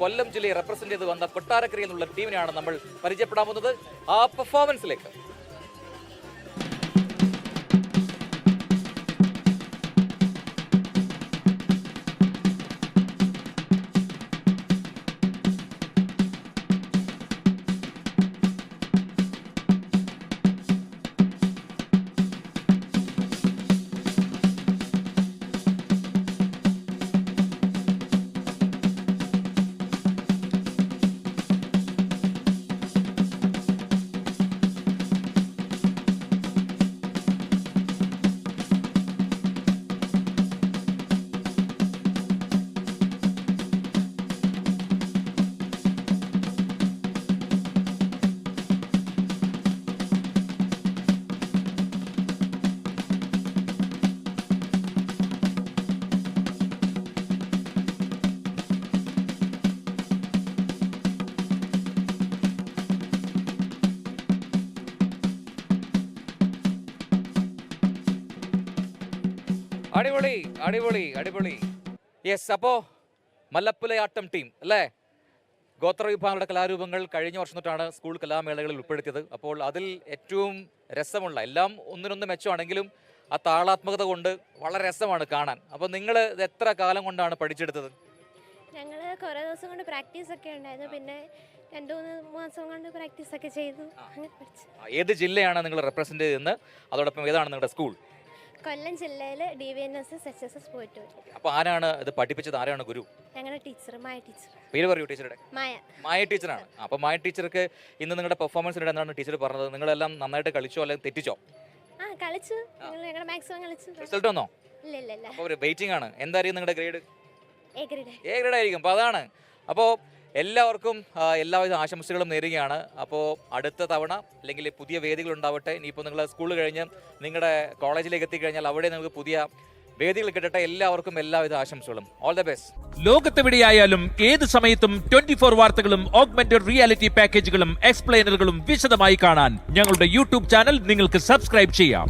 കൊല്ലം ജില്ലയെ റെപ്രസെന്റ് ചെയ്ത് വന്ന കൊട്ടാരക്കര എന്നുള്ള ടീമിനെയാണ് നമ്മൾ പരിചയപ്പെടാൻ പോകുന്നത്. ആ പെർഫോമൻസിലേക്ക്. അടിപൊളി അടിപൊളി അടിപൊളി. യെസ്, അപ്പോ മല്ലപ്പുലയാട്ടം ടീം അല്ലേ? ഗോത്ര വിഭാഗങ്ങളുടെ കലാരൂപങ്ങൾ കഴിഞ്ഞ വർഷം തൊട്ടാണ് സ്കൂൾ കലാമേളകളിൽ ഉൾപ്പെടുത്തിയത്. അപ്പോൾ അതിൽ ഏറ്റവും രസമുള്ള, എല്ലാം ഒന്നിനൊന്ന് മെച്ചമാണെങ്കിലും ആ താളാത്മകത കൊണ്ട് വളരെ രസമാണ് കാണാൻ. അപ്പോൾ നിങ്ങൾ ഇത് എത്ര കാലം കൊണ്ടാണ് പഠിച്ചെടുത്തത്? ഞങ്ങൾ കുറേ ദിവസം കൊണ്ട് പ്രാക്ടീസ് ഒക്കെ ഉണ്ടായിരുന്നു. പിന്നെ 2-3 മാസം കൊണ്ട് പ്രാക്ടീസ് ഒക്കെ ചെയ്തു. അങ്ങനെ പഠിച്ചു. ഏത് ജില്ലയാണ് നിങ്ങൾ റെപ്രസെന്റ് ചെയ്യുന്നത്? അതോടൊപ്പം ഏതാണ് നിങ്ങളുടെ സ്കൂൾ? കൊല്ലം ജില്ലയിൽ DVNSS HSS പോയിട്ട് വരും. അപ്പോൾ ആരാണ് ഇത് പഠിപ്പിച്ചത്? ആരാണ് ഗുരു? ഞങ്ങളുടെ ടീച്ചർ മായ ടീച്ചർ. പേര് പറയൂ ടീച്ചറുടെ. മായ ടീച്ചറാണ്. അപ്പോൾ മായ ടീച്ചർക്ക് ഇന്ന് നിങ്ങളുടെ പെർഫോമൻസിനിടെ എന്താണ് ടീച്ചർ പറഞ്ഞത്? നിങ്ങളെല്ലാം നന്നായിട്ട് കളിച്ചോ അല്ലെങ്കിൽ തെറ്റിച്ചോ? കളിച്ചു. ഞങ്ങളുടെ മാക്സിമം കളിച്ചു. റിസൾട്ട് വന്നോ? ഇല്ല. അപ്പോൾ വെയിറ്റിംഗ് ആണ്. എന്തായിരിക്കും നിങ്ങളുടെ grade? A grade. A grade ആയിരിക്കും. അപ്പോൾ അതാണ്. അപ്പോൾ എല്ലാവർക്കും എല്ലാവിധ ആശംസകളും നേരുകയാണ്. അപ്പോൾ അടുത്ത തവണ അല്ലെങ്കിൽ പുതിയ വേദികൾ ഉണ്ടാവട്ടെ. ഇനിയിപ്പോൾ നിങ്ങൾ സ്കൂൾ കഴിഞ്ഞ് നിങ്ങളുടെ കോളേജിലേക്ക് എത്തിക്കഴിഞ്ഞാൽ അവിടെ നിങ്ങൾക്ക് പുതിയ വേദികൾ കിട്ടട്ടെ. എല്ലാവർക്കും എല്ലാവിധ ആശംസകളും. All the best. ലോകത്തെവിടെയായാലും ഏത് സമയത്തും 24 വാർത്തകളും ഓഗ്മെന്റഡ് റിയാലിറ്റി പാക്കേജുകളും എക്സ്പ്ലെയിനറുകളും വിശദമായി കാണാൻ ഞങ്ങളുടെ യൂട്യൂബ് ചാനൽ നിങ്ങൾക്ക് സബ്സ്ക്രൈബ് ചെയ്യാം.